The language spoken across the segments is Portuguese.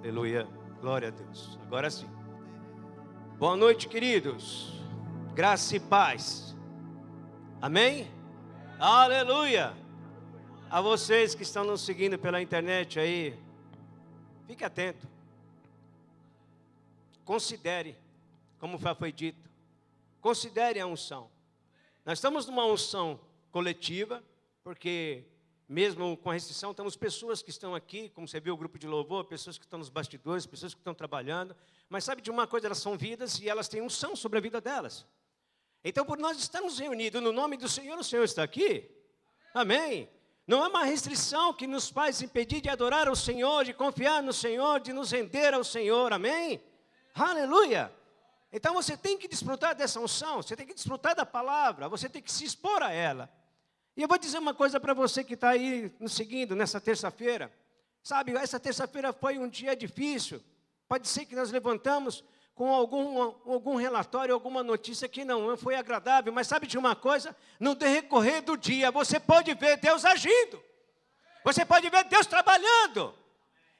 Aleluia, glória a Deus. Agora sim. Boa noite, queridos. Graça e paz. Amém? Aleluia. A vocês que estão nos seguindo pela internet aí, fique atento. Considere, como já foi dito, considere a unção. Nós estamos numa unção coletiva, porque mesmo com a restrição, temos pessoas que estão aqui, como você viu o grupo de louvor, pessoas que estão nos bastidores, pessoas que estão trabalhando, mas sabe de uma coisa, elas são vidas e elas têm unção sobre a vida delas. Então, por nós estarmos reunidos no nome do Senhor, o Senhor está aqui. Amém. Não é uma restrição que nos faz impedir de adorar o Senhor, de confiar no Senhor, de nos render ao Senhor. Amém. Aleluia. Então você tem que desfrutar dessa unção, você tem que desfrutar da palavra, você tem que se expor a ela. E eu vou dizer uma coisa para você que está aí nos seguindo nessa terça-feira. Sabe, essa terça-feira foi um dia difícil. Pode ser que nós levantamos com algum relatório, alguma notícia que não foi agradável. Mas sabe de uma coisa? No decorrer do dia, você pode ver Deus agindo. Você pode ver Deus trabalhando.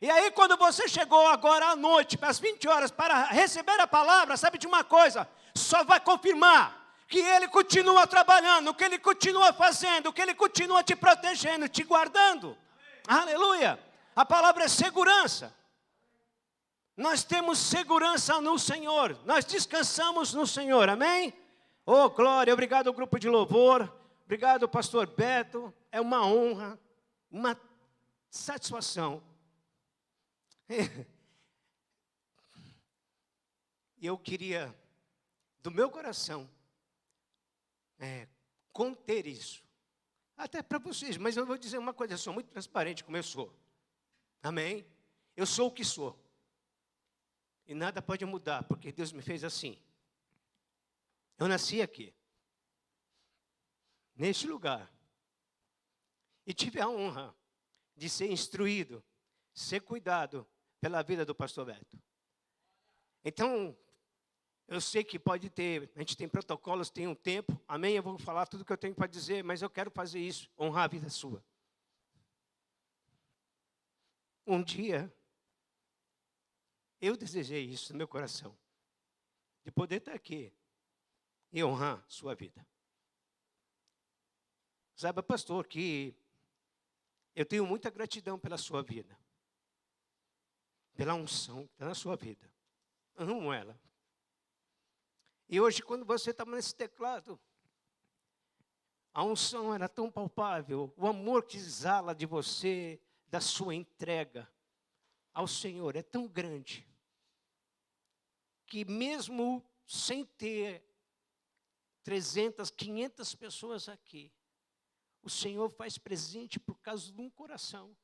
E aí, quando você chegou agora à noite, às 20 horas, para receber a palavra, sabe de uma coisa? Só vai confirmar que Ele continua trabalhando, que Ele continua fazendo, que Ele continua te protegendo, te guardando. Aleluia! A palavra é segurança. Nós temos segurança no Senhor. Nós descansamos no Senhor. Amém? Oh, glória. Obrigado ao grupo de louvor. Obrigado, pastor Beto. É uma honra, uma satisfação. E eu queria, do meu coração, conter isso. Até para vocês, mas eu vou dizer uma coisa, eu sou muito transparente como eu sou. Amém? Eu sou o que sou. E nada pode mudar, porque Deus me fez assim. Eu nasci aqui, neste lugar. E tive a honra de ser instruído, ser cuidado pela vida do pastor Beto. Então, eu sei que pode ter, a gente tem protocolos, tem um tempo, amém? Eu vou falar tudo que eu tenho para dizer, mas eu quero fazer isso, honrar a vida sua. Um dia, eu desejei isso no meu coração, de poder estar aqui e honrar sua vida. Sabe, pastor, que eu tenho muita gratidão pela sua vida, pela unção que está na sua vida. Amo ela. E hoje, quando você estava nesse teclado, a unção era tão palpável, o amor que exala de você, da sua entrega ao Senhor é tão grande, que mesmo sem ter 300, 500 pessoas aqui, o Senhor faz presente por causa de um coração.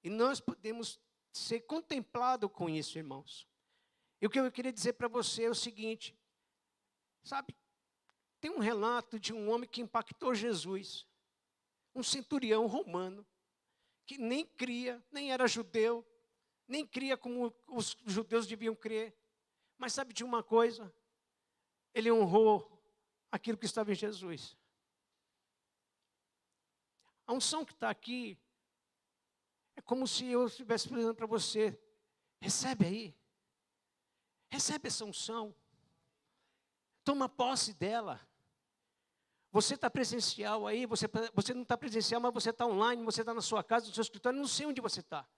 E nós podemos ser contemplados com isso, irmãos. E o que eu queria dizer para você é o seguinte, sabe, tem um relato de um homem que impactou Jesus, um centurião romano, que nem cria, nem era judeu, nem cria como os judeus deviam crer, mas sabe de uma coisa? Ele honrou aquilo que estava em Jesus. A unção que está aqui, é como se eu estivesse falando para você, recebe aí. Recebe essa unção. Toma posse dela. Você está presencial aí, você não está presencial, mas você está online, você está na sua casa, no seu escritório, não sei onde você está.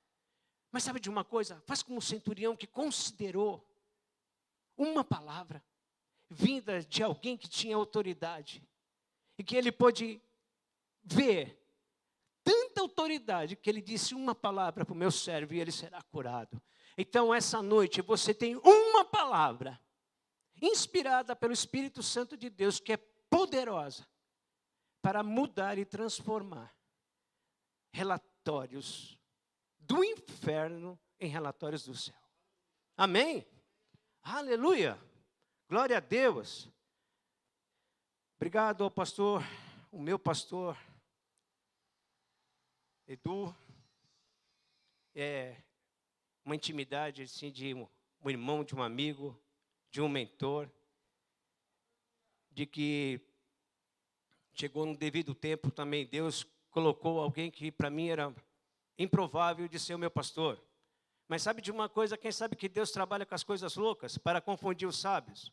Mas sabe de uma coisa? Faz como um centurião que considerou uma palavra vinda de alguém que tinha autoridade. E que ele pôde ver tanta autoridade que ele disse uma palavra para o meu servo e ele será curado. Então, essa noite, você tem uma palavra inspirada pelo Espírito Santo de Deus, que é poderosa para mudar e transformar relatórios do inferno em relatórios do céu. Amém? Aleluia! Glória a Deus! Obrigado ao pastor, o meu pastor, Edu. Uma intimidade assim, de um irmão, de um amigo, de um mentor, de que chegou no devido tempo também, Deus colocou alguém que para mim era improvável de ser o meu pastor. Mas sabe de uma coisa? Quem sabe que Deus trabalha com as coisas loucas para confundir os sábios?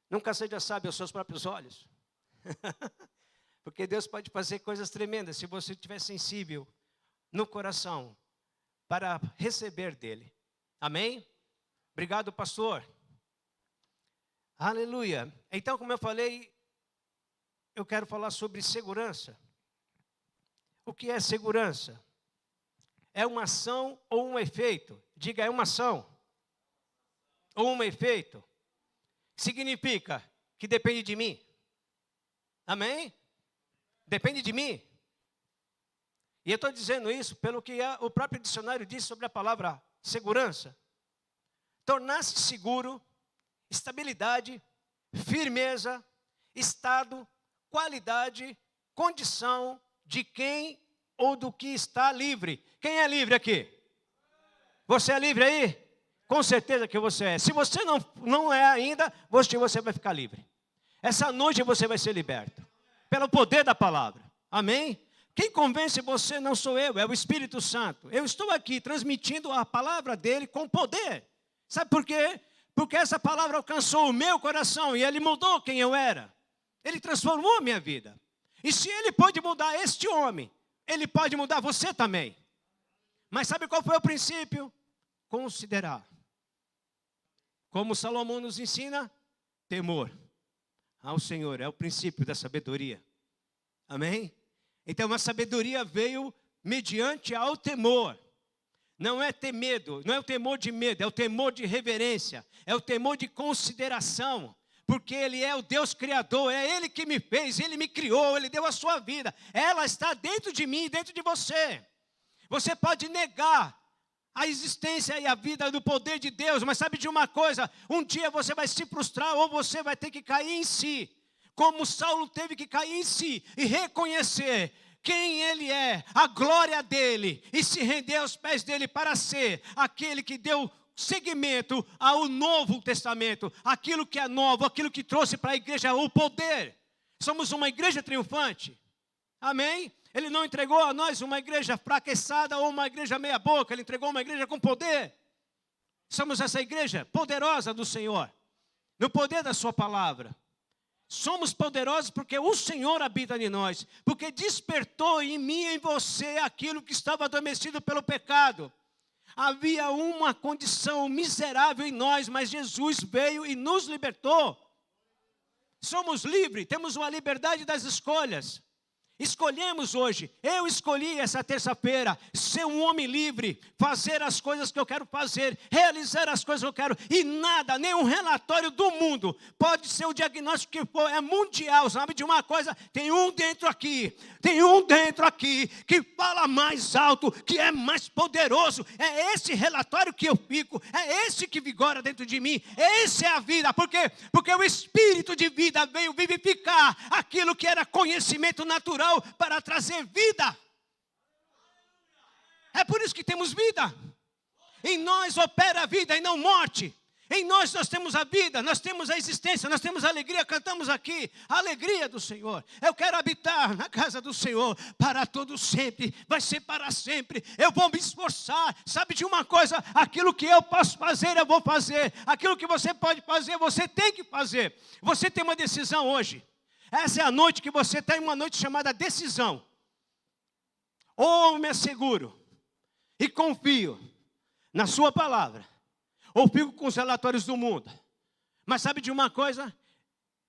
Nunca seja sábio aos seus próprios olhos. Porque Deus pode fazer coisas tremendas se você estiver sensível no coração para receber dele. Amém? Obrigado, pastor. Aleluia. Então, como eu falei, eu quero falar sobre segurança. O que é segurança? É uma ação ou um efeito? Diga, é uma ação ou um efeito. Significa que depende de mim. Amém? Depende de mim. E eu estou dizendo isso pelo que o próprio dicionário diz sobre a palavra segurança. Tornar-se seguro, estabilidade, firmeza, estado, qualidade, condição de quem ou do que está livre. Quem é livre aqui? Você é livre aí? Com certeza que você é. Se você não é ainda, você vai ficar livre. Essa noite você vai ser liberto. Pelo poder da palavra. Amém? Quem convence você não sou eu, é o Espírito Santo. Eu estou aqui transmitindo a palavra dele com poder. Sabe por quê? Porque essa palavra alcançou o meu coração e ele mudou quem eu era. Ele transformou a minha vida. E se ele pode mudar este homem, ele pode mudar você também. Mas sabe qual foi o princípio? Considerar. Como Salomão nos ensina, temor ao Senhor é o princípio da sabedoria. Amém? Então a sabedoria veio mediante ao temor. Não é ter medo, não é o temor de medo, é o temor de reverência, é o temor de consideração. Porque Ele é o Deus Criador, é Ele que me fez, Ele me criou, Ele deu a sua vida. Ela está dentro de mim, dentro de você. Você pode negar a existência e a vida do poder de Deus, mas sabe de uma coisa? Um dia você vai se frustrar ou você vai ter que cair em si. Como Saulo teve que cair em si e reconhecer quem ele é, a glória dele, e se render aos pés dele para ser aquele que deu seguimento ao Novo Testamento, aquilo que é novo, aquilo que trouxe para a igreja o poder. Somos uma igreja triunfante. Amém? Ele não entregou a nós uma igreja fracassada ou uma igreja meia boca, ele entregou uma igreja com poder. Somos essa igreja poderosa do Senhor, no poder da sua palavra. Somos poderosos porque o Senhor habita em nós, porque despertou em mim e em você aquilo que estava adormecido pelo pecado. Havia uma condição miserável em nós, mas Jesus veio e nos libertou. Somos livres, temos uma liberdade das escolhas. Escolhemos hoje, eu escolhi essa terça-feira ser um homem livre, fazer as coisas que eu quero fazer, realizar as coisas que eu quero, e nada, nenhum relatório do mundo, pode ser o diagnóstico que for, é mundial, sabe de uma coisa? Tem um dentro aqui que fala mais alto, que é mais poderoso, é esse relatório que eu fico, é esse que vigora dentro de mim, essa é a vida, por quê? Porque o Espírito de vida veio vivificar aquilo que era conhecimento natural, para trazer vida. É por isso que temos vida. Em nós opera a vida e não morte. Em nós temos a vida, nós temos a existência, nós temos a alegria, cantamos aqui, a alegria do Senhor. Eu quero habitar na casa do Senhor para todo sempre, vai ser para sempre. Eu vou me esforçar, sabe de uma coisa? Aquilo que eu posso fazer, eu vou fazer. Aquilo que você pode fazer, você tem que fazer. Você tem uma decisão hoje. Essa é a noite que você tem, uma noite chamada decisão. Ou me asseguro e confio na sua palavra, ou fico com os relatórios do mundo. Mas sabe de uma coisa?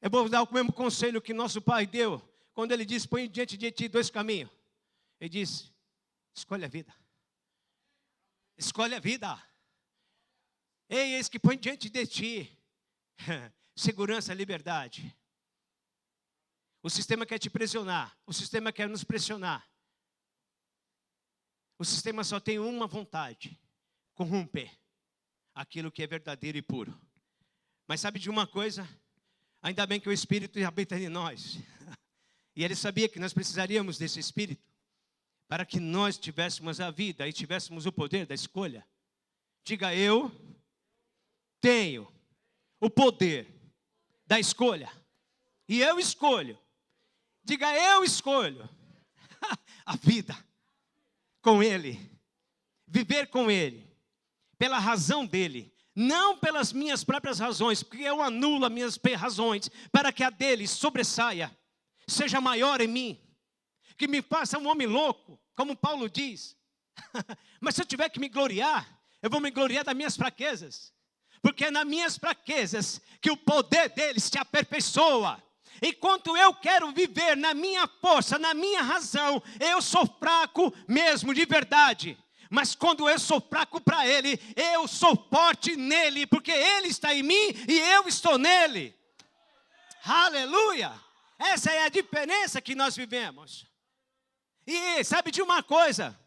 Eu vou dar o mesmo conselho que nosso pai deu, quando ele disse, põe diante de ti dois caminhos. Ele disse, escolhe a vida. Escolhe a vida. Ei, eis que põe diante de ti segurança e liberdade. O sistema quer te pressionar. O sistema quer nos pressionar. O sistema só tem uma vontade: corromper aquilo que é verdadeiro e puro. Mas sabe de uma coisa? Ainda bem que o Espírito habita em nós. E ele sabia que nós precisaríamos desse Espírito para que nós tivéssemos a vida e tivéssemos o poder da escolha. Diga, eu tenho o poder da escolha. E eu escolho. Diga, eu escolho a vida com Ele, viver com Ele, pela razão dele, não pelas minhas próprias razões, porque eu anulo as minhas razões, para que a dele sobressaia, seja maior em mim, que me faça um homem louco, como Paulo diz. Mas se eu tiver que me gloriar, eu vou me gloriar das minhas fraquezas, porque é nas minhas fraquezas que o poder dele se aperfeiçoa. Enquanto eu quero viver na minha força, na minha razão, eu sou fraco mesmo, de verdade. Mas quando eu sou fraco para ele, eu sou forte nele, porque ele está em mim e eu estou nele. Aleluia! Essa é a diferença que nós vivemos. E sabe de uma coisa?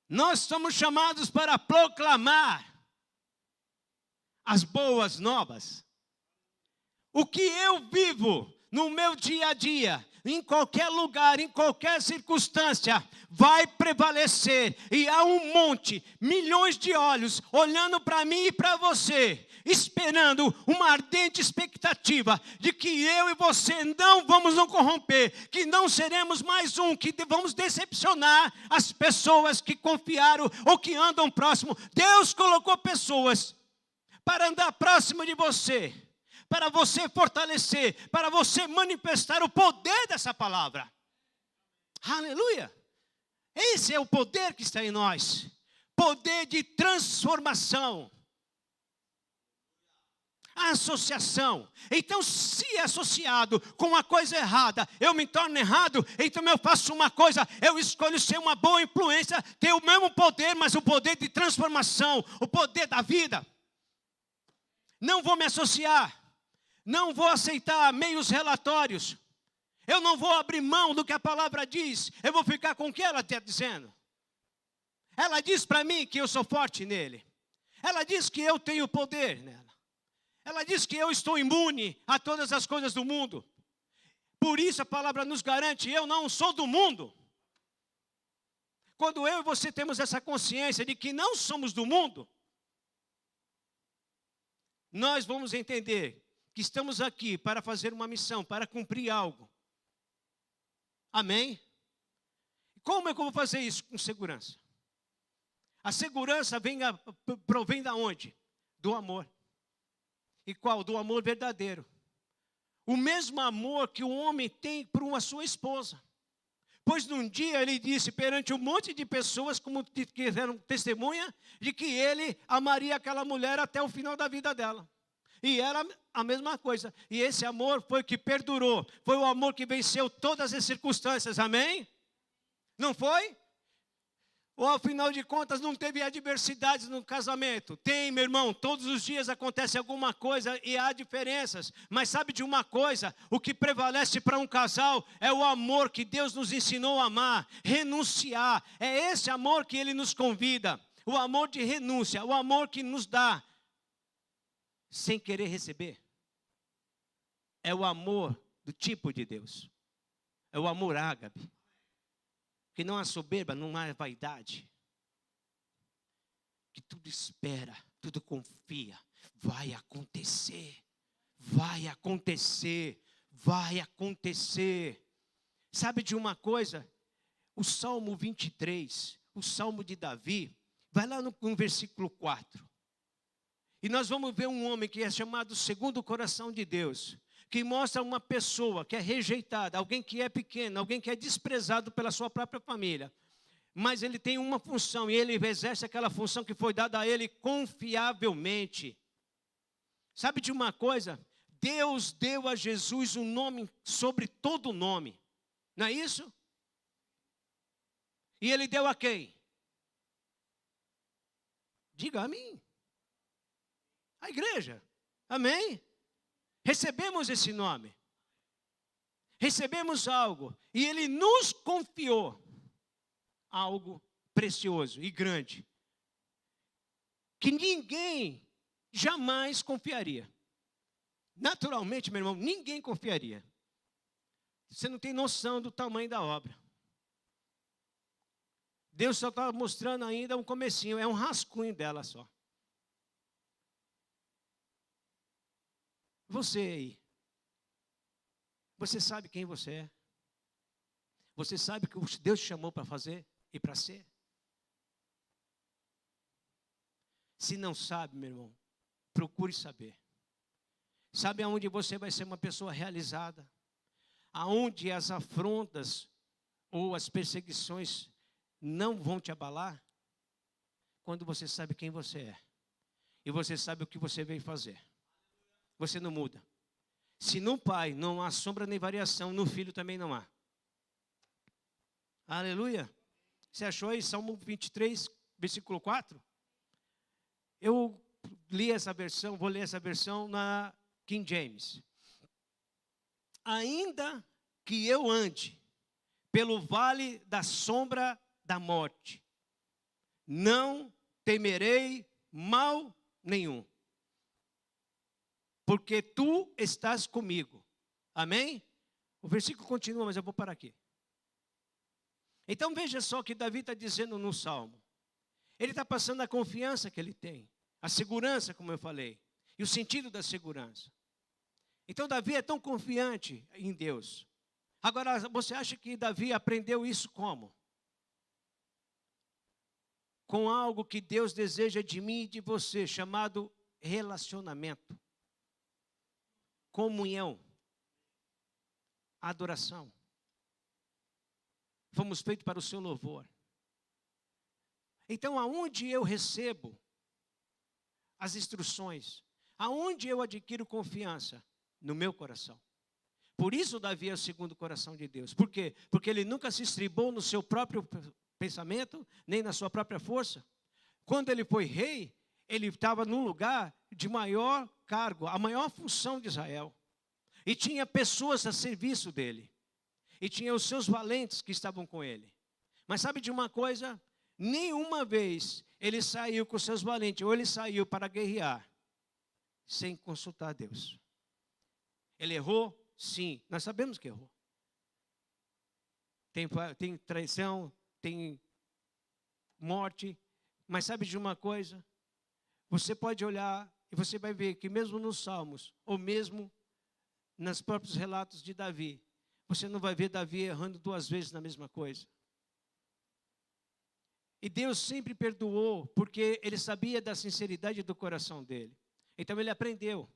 Nós somos chamados para proclamar as boas novas. O que eu vivo no meu dia a dia, em qualquer lugar, em qualquer circunstância, vai prevalecer. E há um monte, milhões de olhos olhando para mim e para você, esperando uma ardente expectativa de que eu e você não vamos nos corromper, que não seremos mais um, que vamos decepcionar as pessoas que confiaram ou que andam próximo. Deus colocou pessoas para andar próximo de você, para você fortalecer, para você manifestar o poder dessa palavra. Aleluia! Esse é o poder que está em nós. Poder de transformação. A associação. Então, se é associado com a coisa errada, eu me torno errado, então eu faço uma coisa, eu escolho ser uma boa influência, ter o mesmo poder, mas o poder de transformação, o poder da vida. Não vou me associar. Não vou aceitar meios relatórios. Eu não vou abrir mão do que a palavra diz. Eu vou ficar com o que ela está dizendo. Ela diz para mim que eu sou forte nele. Ela diz que eu tenho poder nela. Ela diz que eu estou imune a todas as coisas do mundo. Por isso a palavra nos garante, eu não sou do mundo. Quando eu e você temos essa consciência de que não somos do mundo, nós vamos entender que estamos aqui para fazer uma missão, para cumprir algo. Amém? Como é que eu vou fazer isso com segurança? A segurança provém da onde? Do amor. E qual? Do amor verdadeiro. O mesmo amor que o homem tem por uma sua esposa. Pois num dia ele disse perante um monte de pessoas, como que eram testemunha, de que ele amaria aquela mulher até o final da vida dela. E era a mesma coisa. E esse amor foi o que perdurou. Foi o amor que venceu todas as circunstâncias. Amém? Não foi? Ou afinal de contas não teve adversidades no casamento? Tem, meu irmão. Todos os dias acontece alguma coisa e há diferenças. Mas sabe de uma coisa? O que prevalece para um casal é o amor que Deus nos ensinou a amar. Renunciar. É esse amor que Ele nos convida. O amor de renúncia. O amor que nos dá sem querer receber. É o amor do tipo de Deus. É o amor ágape. Que não há soberba, não há vaidade. Que tudo espera, tudo confia. Vai acontecer. Vai acontecer. Vai acontecer. Sabe de uma coisa? O Salmo 23, o Salmo de Davi, vai lá no versículo 4. E nós vamos ver um homem que é chamado segundo o coração de Deus, que mostra uma pessoa que é rejeitada, alguém que é pequeno, alguém que é desprezado pela sua própria família. Mas ele tem uma função, e ele exerce aquela função que foi dada a ele confiavelmente. Sabe de uma coisa? Deus deu a Jesus um nome sobre todo nome. Não é isso? E ele deu a quem? Diga a mim. A igreja. Amém? Recebemos esse nome. Recebemos algo. E Ele nos confiou algo precioso e grande. Que ninguém jamais confiaria. Naturalmente, meu irmão, ninguém confiaria. Você não tem noção do tamanho da obra. Deus só está mostrando ainda um comecinho. É um rascunho dela só. Você aí, você sabe quem você é? Você sabe o que Deus te chamou para fazer e para ser? Se não sabe, meu irmão, procure saber. Sabe aonde você vai ser uma pessoa realizada? Aonde as afrontas ou as perseguições não vão te abalar? Quando você sabe quem você é. E você sabe o que você veio fazer. Você não muda. Se no pai não há sombra nem variação, no filho também não há. Aleluia. Você achou aí Salmo 23, versículo 4? Eu li essa versão, vou ler essa versão na King James. Ainda que eu ande pelo vale da sombra da morte, não temerei mal nenhum, porque tu estás comigo. Amém? O versículo continua, mas eu vou parar aqui. Então veja só o que Davi está dizendo no Salmo. Ele está passando a confiança que ele tem, a segurança, como eu falei, e o sentido da segurança. Então Davi é tão confiante em Deus. Agora, você acha que Davi aprendeu isso como? Com algo que Deus deseja de mim e de você, chamado relacionamento, comunhão, adoração. Fomos feitos para o seu louvor. Então, aonde eu recebo as instruções? Aonde eu adquiro confiança? No meu coração. Por isso Davi é o segundo coração de Deus. Por quê? Porque ele nunca se estribou no seu próprio pensamento, nem na sua própria força. Quando ele foi rei, ele estava num lugar de maior cargo, a maior função de Israel. E tinha pessoas a serviço dele. E tinha os seus valentes que estavam com ele. Mas sabe de uma coisa? Nenhuma vez ele saiu com seus valentes, ou ele saiu para guerrear, sem consultar a Deus. Ele errou? Sim, nós sabemos que errou. Tem traição, tem morte, mas sabe de uma coisa? Você pode olhar e você vai ver que mesmo nos Salmos, ou mesmo nos próprios relatos de Davi, você não vai ver Davi errando 2 vezes na mesma coisa. E Deus sempre perdoou, porque ele sabia da sinceridade do coração dele. Então ele aprendeu.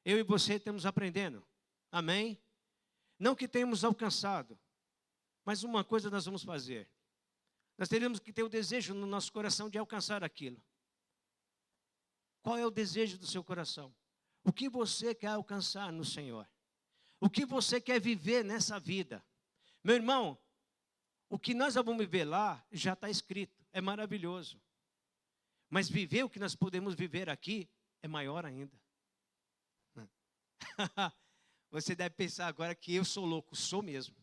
Eu e você estamos aprendendo. Amém? Não que tenhamos alcançado, mas uma coisa nós vamos fazer. Nós teremos que ter o desejo no nosso coração de alcançar aquilo. Qual é o desejo do seu coração? O que você quer alcançar no Senhor? O que você quer viver nessa vida? Meu irmão, o que nós vamos viver lá já está escrito, é maravilhoso. Mas viver o que nós podemos viver aqui é maior ainda. Você deve pensar agora que eu sou louco, sou mesmo.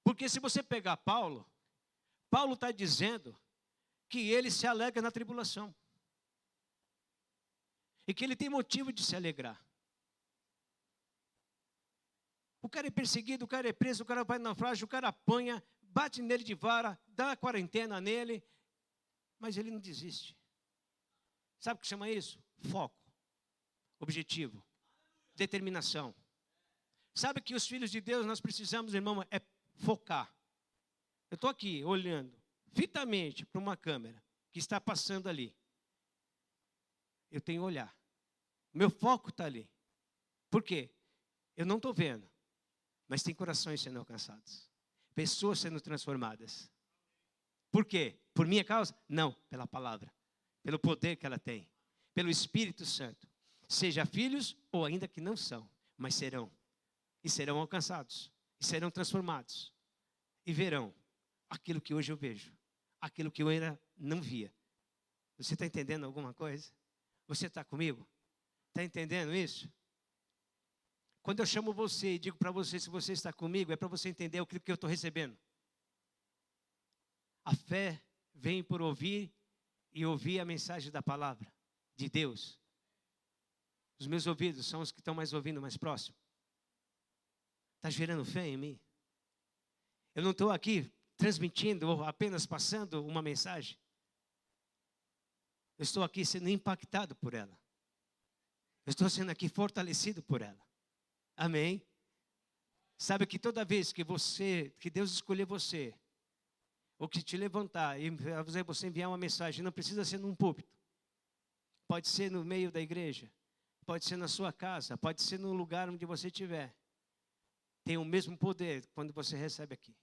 Porque se você pegar Paulo está dizendo que ele se alegra na tribulação. E que ele tem motivo de se alegrar. O cara é perseguido, o cara é preso, o cara vai na naufrágio, o cara apanha, bate nele de vara, dá quarentena nele, mas ele não desiste. Sabe o que chama isso? Foco, objetivo, determinação. Sabe que os filhos de Deus nós precisamos, irmão, é focar. Eu estou aqui olhando fitamente para uma câmera que está passando ali. Eu tenho que olhar. Meu foco está ali. Por quê? Eu não estou vendo, mas tem corações sendo alcançados. Pessoas sendo transformadas. Por quê? Por minha causa? Não, pela palavra. Pelo poder que ela tem. Pelo Espírito Santo. Seja filhos ou ainda que não são, mas serão. E serão alcançados. E serão transformados. E verão aquilo que hoje eu vejo. Aquilo que eu ainda não via. Você está entendendo alguma coisa? Você está comigo? Está entendendo isso? Quando eu chamo você e digo para você se você está comigo, é para você entender aquilo que eu estou recebendo. A fé vem por ouvir e ouvir a mensagem da palavra de Deus. Os meus ouvidos são os que estão mais ouvindo, mais próximo. Está gerando fé em mim? Eu não estou aqui transmitindo ou apenas passando uma mensagem. Eu estou aqui sendo impactado por ela. Eu estou sendo aqui fortalecido por ela. Amém? Sabe que toda vez que Deus escolher você, ou que te levantar e você enviar uma mensagem, não precisa ser num púlpito. Pode ser no meio da igreja, pode ser na sua casa, pode ser no lugar onde você estiver. Tem o mesmo poder quando você recebe aqui.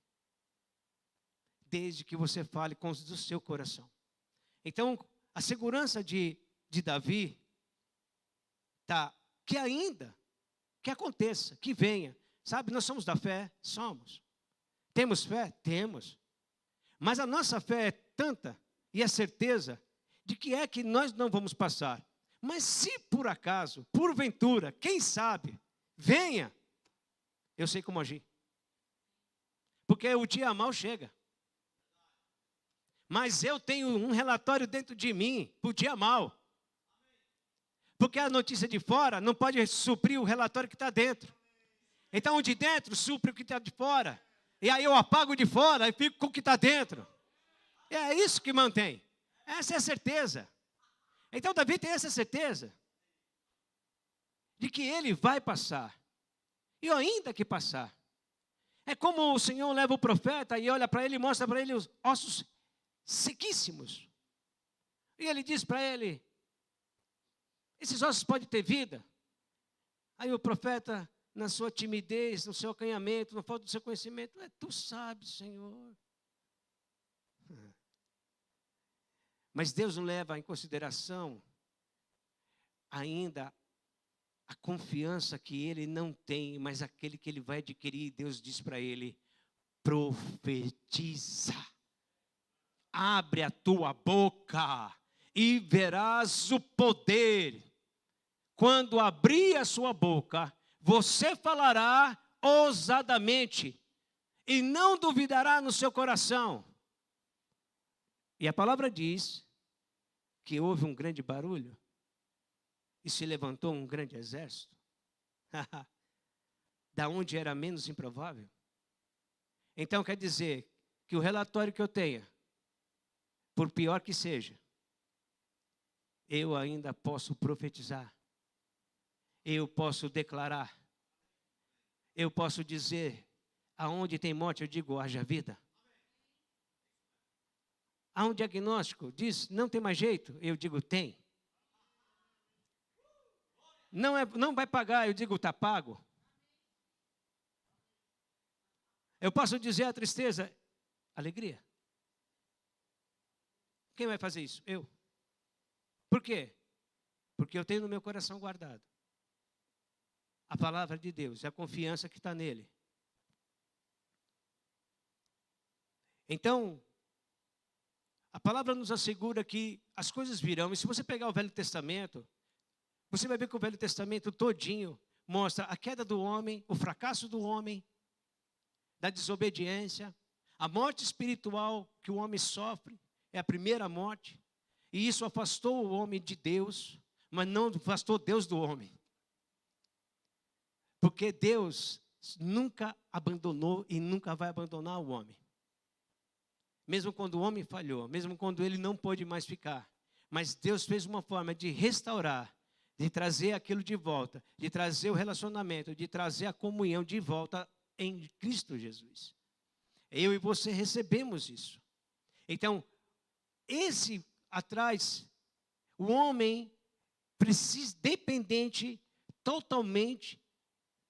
Desde que você fale com o do seu coração. Então, a segurança de Davi tá que ainda que aconteça, que venha. Sabe, nós somos da fé, somos. Temos fé? Temos. Mas a nossa fé é tanta e a certeza de que nós não vamos passar. Mas se por acaso, porventura, quem sabe, venha, eu sei como agir. Porque o dia mal chega. Mas eu tenho um relatório dentro de mim para o dia mal. Porque a notícia de fora não pode suprir o relatório que está dentro. Então o de dentro supre o que está de fora. E aí eu apago o de fora e fico com o que está dentro. É isso que mantém. Essa é a certeza. Então Davi tem essa certeza de que ele vai passar. E ainda que passar. É como o Senhor leva o profeta e olha para ele e mostra para ele os ossos sequíssimos. E ele diz para ele, esses ossos podem ter vida? Aí o profeta, na sua timidez, no seu acanhamento, na falta do seu conhecimento, tu sabes, Senhor. Mas Deus não leva em consideração ainda a confiança que ele não tem, mas aquele que ele vai adquirir. Deus diz para ele, profetiza. Abre a tua boca e verás o poder. Quando abrir a sua boca, você falará ousadamente e não duvidará no seu coração. E a palavra diz que houve um grande barulho e se levantou um grande exército. Da onde era menos improvável. Então quer dizer que o relatório que eu tenha, por pior que seja, eu ainda posso profetizar. Eu posso declarar. Eu posso dizer, aonde tem morte, eu digo, haja vida. Há um diagnóstico, diz, não tem mais jeito, eu digo, tem. Não vai pagar, eu digo, está pago. Eu posso dizer a tristeza, alegria. Quem vai fazer isso? Eu. Por quê? Porque eu tenho no meu coração guardado a palavra de Deus, a confiança que está nele. Então, a palavra nos assegura que as coisas virão. E se você pegar o Velho Testamento, você vai ver que o Velho Testamento todinho mostra a queda do homem, o fracasso do homem, da desobediência, a morte espiritual que o homem sofre, é a primeira morte. E isso afastou o homem de Deus, mas não afastou Deus do homem. Porque Deus nunca abandonou e nunca vai abandonar o homem. Mesmo quando o homem falhou, mesmo quando ele não pôde mais ficar. Mas Deus fez uma forma de restaurar, de trazer aquilo de volta, de trazer o relacionamento, de trazer a comunhão de volta em Cristo Jesus. Eu e você recebemos isso. Então, esse atrás, o homem precisa, dependente totalmente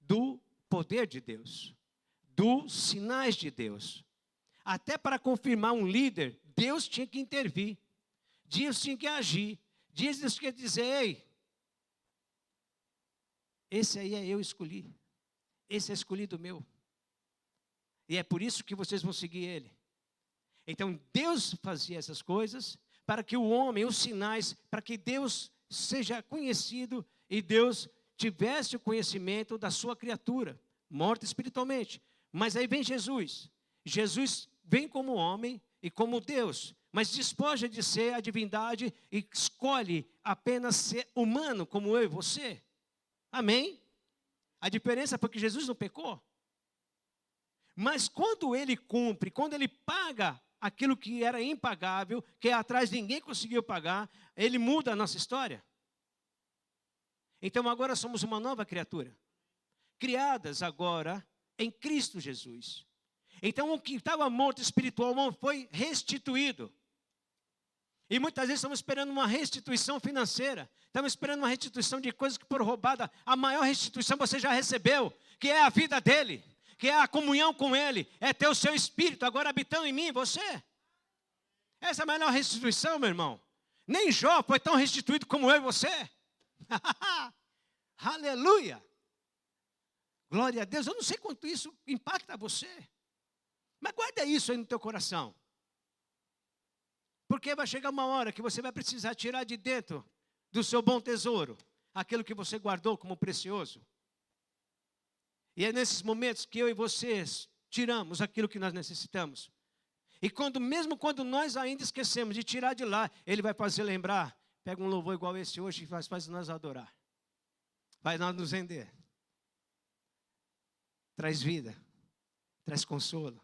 do poder de Deus, dos sinais de Deus. Até para confirmar um líder, Deus tinha que intervir. Deus tinha que agir. Deus tinha que dizer, ei, esse aí é eu escolhi. Esse é escolhido meu. E é por isso que vocês vão seguir ele. Então, Deus fazia essas coisas para que o homem, os sinais, para que Deus seja conhecido e Deus tivesse o conhecimento da sua criatura, morta espiritualmente. Mas aí vem Jesus. Jesus vem como homem e como Deus, mas despoja de ser a divindade e escolhe apenas ser humano como eu e você. Amém? A diferença foi que Jesus não pecou. Mas quando ele cumpre, quando ele paga aquilo que era impagável, que atrás ninguém conseguiu pagar, ele muda a nossa história. Então agora somos uma nova criatura, criadas agora em Cristo Jesus. Então o que estava morto espiritualmente foi restituído. E muitas vezes estamos esperando uma restituição financeira. Estamos esperando uma restituição de coisas que foram roubadas. A maior restituição você já recebeu, que é a vida dele, que é a comunhão com ele, é ter o seu espírito agora habitando em mim, você. Essa é a maior restituição, meu irmão. Nem Jó foi tão restituído como eu e você. Aleluia. Glória a Deus. Eu não sei quanto isso impacta você. Mas guarda isso aí no teu coração. Porque vai chegar uma hora que você vai precisar tirar de dentro do seu bom tesouro aquilo que você guardou como precioso. E é nesses momentos que eu e vocês tiramos aquilo que nós necessitamos. E mesmo quando nós ainda esquecemos de tirar de lá, Ele vai fazer lembrar. Pega um louvor igual esse hoje e faz nós adorar. Vai nós nos render. Traz vida, traz consolo,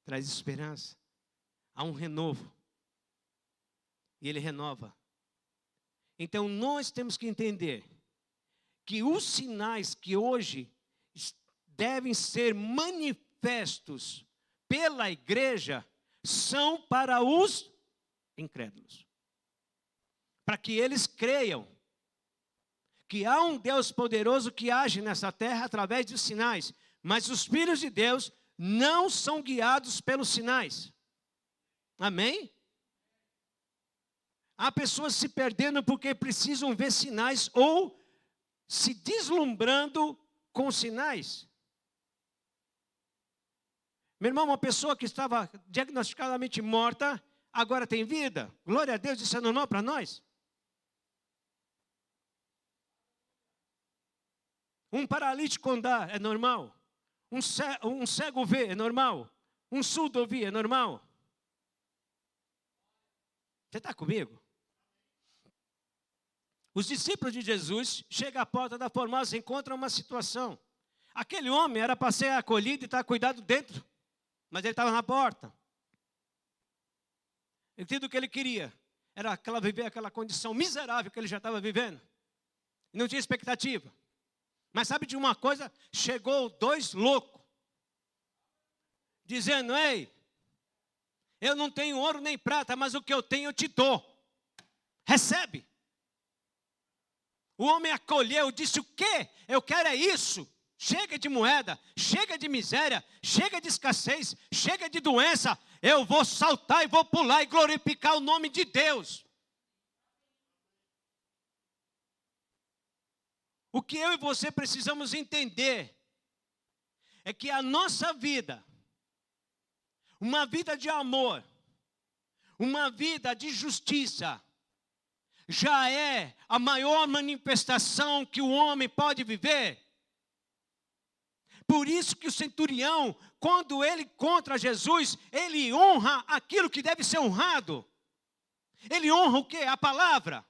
traz esperança. Há um renovo. E Ele renova. Então nós temos que entender que os sinais que hoje devem ser manifestos pela igreja são para os incrédulos. Para que eles creiam que há um Deus poderoso que age nessa terra através dos sinais. Mas os filhos de Deus não são guiados pelos sinais. Amém? Há pessoas se perdendo porque precisam ver sinais ou se deslumbrando com sinais. Meu irmão, uma pessoa que estava diagnosticadamente morta, agora tem vida. Glória a Deus, isso é normal para nós. Um paralítico andar é normal. Um cego ver é normal. Um surdo ouvir é normal. Você está comigo? Os discípulos de Jesus chegam à porta da Formosa e encontram uma situação. Aquele homem era para ser acolhido e estar cuidado dentro. Mas ele estava na porta. Tudo o que ele queria era viver aquela condição miserável que ele já estava vivendo. E não tinha expectativa. Mas sabe de uma coisa? Chegou dois loucos. Dizendo, ei, eu não tenho ouro nem prata, mas o que eu tenho eu te dou. Recebe. O homem acolheu, disse, o quê? Eu quero é isso. Chega de moeda, chega de miséria, chega de escassez, chega de doença. Eu vou saltar e vou pular e glorificar o nome de Deus. O que eu e você precisamos entender é que a nossa vida, uma vida de amor, uma vida de justiça, já é a maior manifestação que o homem pode viver. Por isso que o centurião, quando ele encontra Jesus, ele honra aquilo que deve ser honrado. Ele honra o quê? A palavra.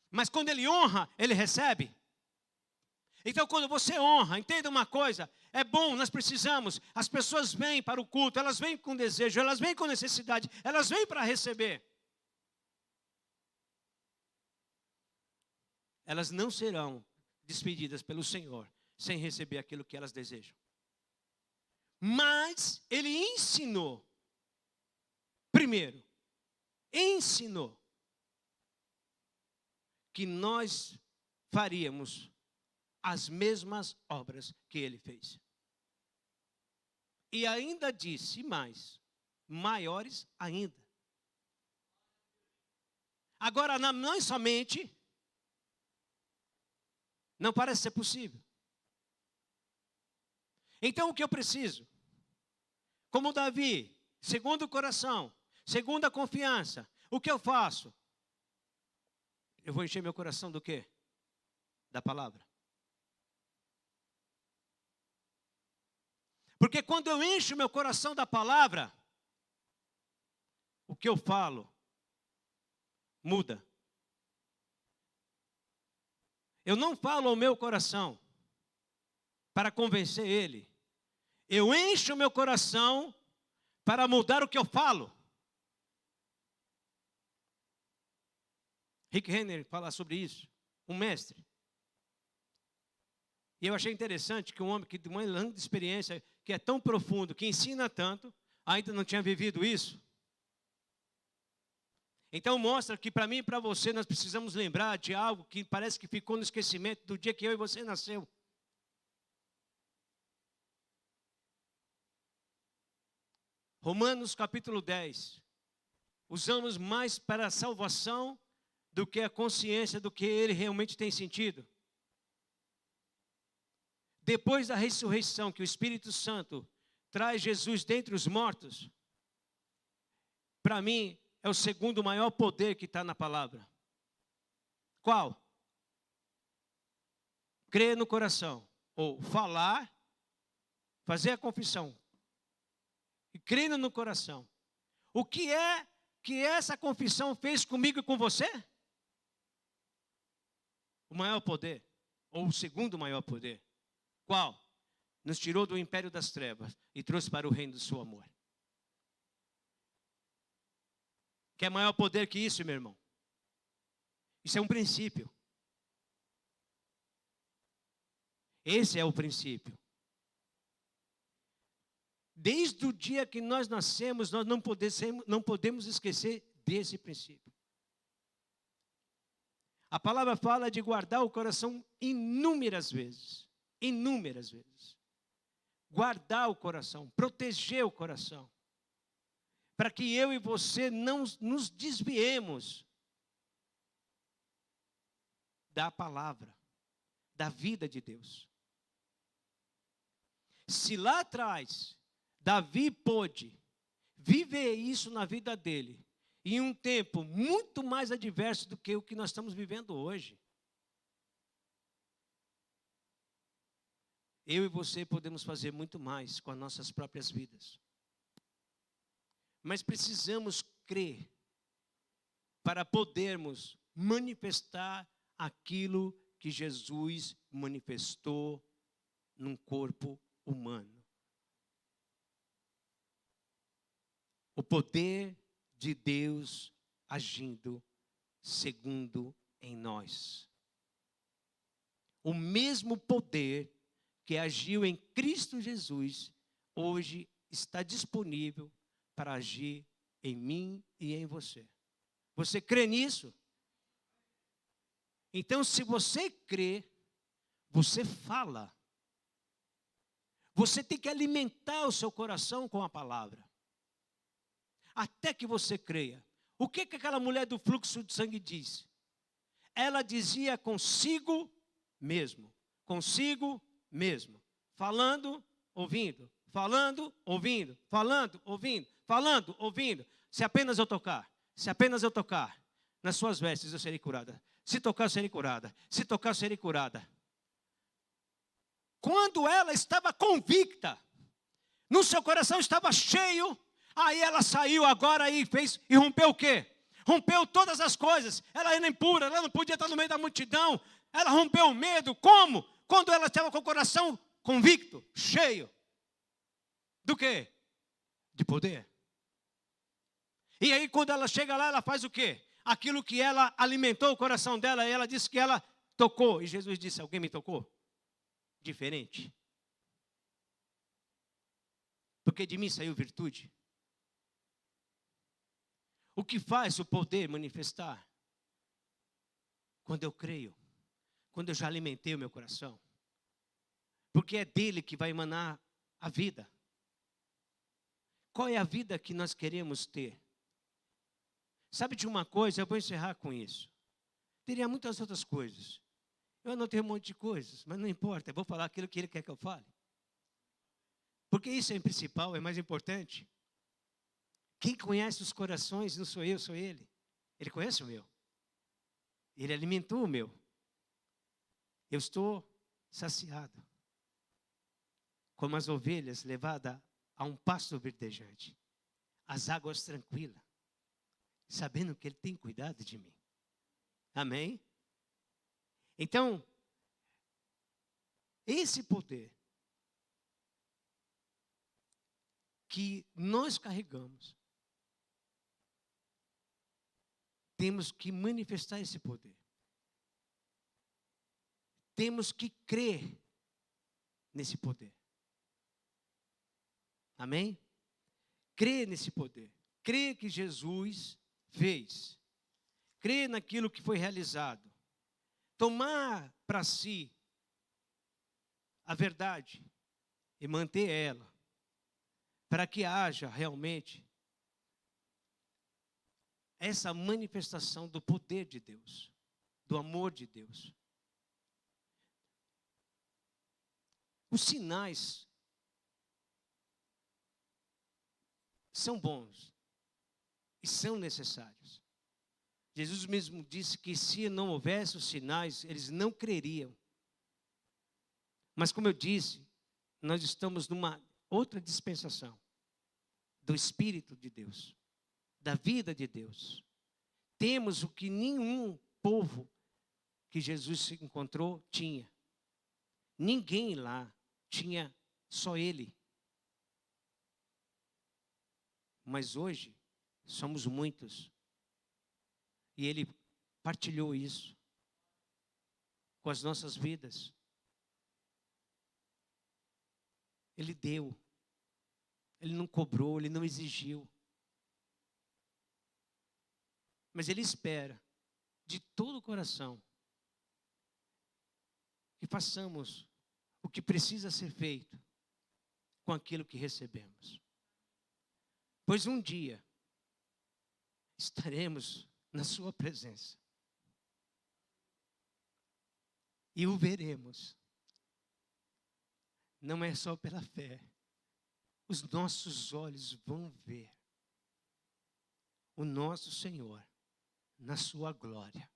Mas quando ele honra, ele recebe. Então quando você honra, entenda uma coisa, é bom, nós precisamos, as pessoas vêm para o culto, elas vêm com desejo, elas vêm com necessidade, elas vêm para receber. Elas não serão despedidas pelo Senhor sem receber aquilo que elas desejam. Mas Ele ensinou, primeiro, ensinou que nós faríamos as mesmas obras que Ele fez. E ainda disse mais, maiores ainda. Agora, não somente, não parece ser possível. Então o que eu preciso? Como Davi, segundo o coração, segundo a confiança, o que eu faço? Eu vou encher meu coração do quê? Da palavra. Porque quando eu encho meu coração da palavra, o que eu falo muda. Eu não falo ao meu coração para convencer ele. Eu encho o meu coração para mudar o que eu falo. Rick Renner fala sobre isso, um mestre. E eu achei interessante que um homem que tem uma longa experiência, que é tão profundo, que ensina tanto, ainda não tinha vivido isso. Então mostra que para mim e para você nós precisamos lembrar de algo que parece que ficou no esquecimento do dia que eu e você nasceu. Romanos capítulo 10. Usamos mais para a salvação do que a consciência do que ele realmente tem sentido. Depois da ressurreição, que o Espírito Santo traz Jesus dentre os mortos, para mim é o segundo maior poder que está na palavra. Qual? Crer no coração, ou falar, fazer a confissão, e crendo no coração. O que é que essa confissão fez comigo e com você? O maior poder, ou o segundo maior poder. Qual? Nos tirou do império das trevas e trouxe para o reino do seu amor. Quer maior poder que isso, meu irmão? Isso é um princípio. Esse é o princípio. Desde o dia que nós nascemos, nós não podemos esquecer desse princípio. A palavra fala de guardar o coração inúmeras vezes. Inúmeras vezes. Guardar o coração, proteger o coração. Para que eu e você não nos desviemos da palavra, da vida de Deus. Se lá atrás, Davi pôde viver isso na vida dele, em um tempo muito mais adverso do que o que nós estamos vivendo hoje, eu e você podemos fazer muito mais com as nossas próprias vidas. Mas precisamos crer para podermos manifestar aquilo que Jesus manifestou num corpo humano. O poder de Deus agindo segundo em nós. O mesmo poder que agiu em Cristo Jesus, hoje está disponível para agir em mim e em você. Você crê nisso? Então, se você crê, você fala. Você tem que alimentar o seu coração com a palavra. Até que você creia. O que aquela mulher do fluxo de sangue diz? Ela dizia consigo mesmo. Consigo mesmo. Falando, ouvindo. Falando, ouvindo. Falando, ouvindo. Falando, ouvindo. Se apenas eu tocar. Se apenas eu tocar. Nas suas vestes eu serei curada. Se tocar, eu serei curada. Se tocar, eu serei curada. Quando ela estava convicta, no seu coração estava cheio, aí ela saiu agora e fez, e rompeu o quê? Rompeu todas as coisas. Ela era impura, ela não podia estar no meio da multidão. Ela rompeu o medo. Como? Quando ela estava com o coração convicto, cheio. Do quê? De poder. E aí quando ela chega lá, ela faz o quê? Aquilo que ela alimentou o coração dela, e ela disse que ela tocou. E Jesus disse, alguém me tocou? Diferente. Porque de mim saiu virtude. O que faz o poder manifestar? Quando eu creio. Quando eu já alimentei o meu coração. Porque é dele que vai emanar a vida. Qual é a vida que nós queremos ter? Sabe de uma coisa, eu vou encerrar com isso. Teria muitas outras coisas. Eu anotei um monte de coisas, mas não importa, eu vou falar aquilo que ele quer que eu fale. Porque isso é o principal, é mais importante. Quem conhece os corações não sou eu, sou ele. Ele conhece o meu. Ele alimentou o meu. Eu estou saciado. Como as ovelhas levadas a um pasto verdejante. As águas tranquilas. Sabendo que ele tem cuidado de mim. Amém? Então, esse poder que nós carregamos, temos que manifestar esse poder. Temos que crer nesse poder. Amém? Crê nesse poder. Crê que Jesus fez. Crê naquilo que foi realizado. Tomar para si a verdade e manter ela, para que haja realmente essa manifestação do poder de Deus, do amor de Deus. Os sinais são bons e são necessários. Jesus mesmo disse que se não houvesse os sinais, eles não creriam. Mas como eu disse, nós estamos numa outra dispensação do Espírito de Deus, da vida de Deus. Temos o que nenhum povo que Jesus se encontrou tinha. Ninguém lá tinha, só Ele. Mas hoje somos muitos. E Ele partilhou isso com as nossas vidas. Ele deu. Ele não cobrou, Ele não exigiu. Mas Ele espera, de todo o coração, que façamos o que precisa ser feito com aquilo que recebemos. Pois um dia estaremos na sua presença e o veremos. Não é só pela fé. Os nossos olhos vão ver o nosso Senhor na sua glória.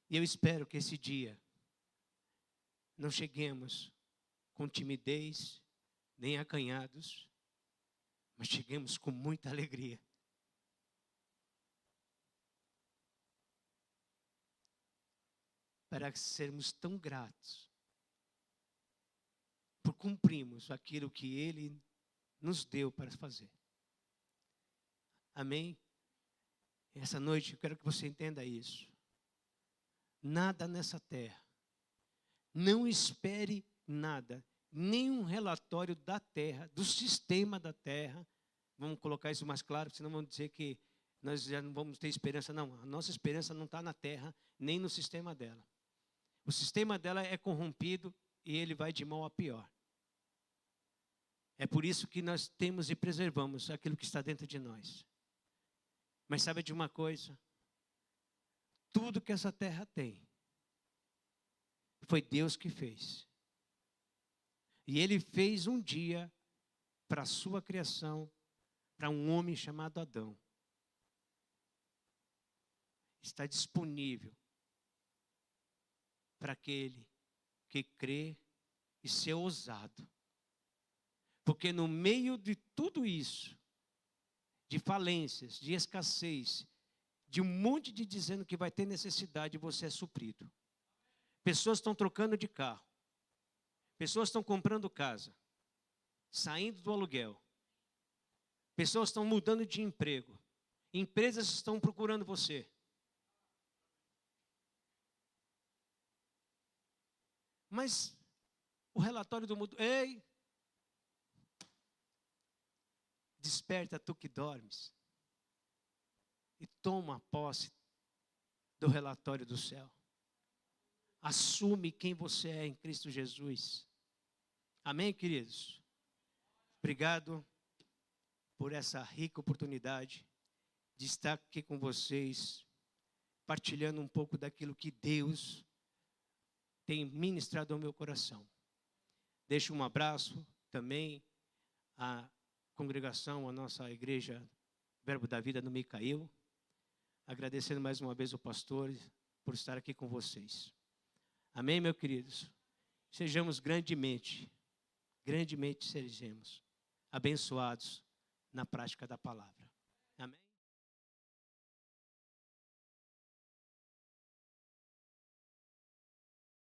E eu espero que esse dia não cheguemos com timidez, nem acanhados, mas cheguemos com muita alegria. Para sermos tão gratos por cumprirmos aquilo que Ele nos deu para fazer. Amém? Essa noite eu quero que você entenda isso. Nada nessa terra. Não espere nada. Nenhum relatório da terra, do sistema da terra. Vamos colocar isso mais claro, senão vamos dizer que nós já não vamos ter esperança. Não, a nossa esperança não está na terra, nem no sistema dela. O sistema dela é corrompido e ele vai de mal a pior. É por isso que nós temos e preservamos aquilo que está dentro de nós. Mas sabe de uma coisa? Tudo que essa terra tem, foi Deus que fez. E Ele fez um dia para a sua criação, para um homem chamado Adão. Está disponível para aquele que crê e ser ousado. Porque no meio de tudo isso, de falências, de escassez, de um monte de dizendo que vai ter necessidade, você é suprido. Pessoas estão trocando de carro. Pessoas estão comprando casa, saindo do aluguel. Pessoas estão mudando de emprego. Empresas estão procurando você. Mas o relatório do mundo... Ei! Desperta tu que dormes. E toma posse do relatório do céu. Assume quem você é em Cristo Jesus. Amém, queridos? Obrigado por essa rica oportunidade de estar aqui com vocês, partilhando um pouco daquilo que Deus tem ministrado ao meu coração. Deixo um abraço também à congregação, à nossa igreja Verbo da Vida no Micael. Agradecendo mais uma vez ao pastor por estar aqui com vocês. Amém, meus queridos? Sejamos grandemente sejamos abençoados na prática da palavra.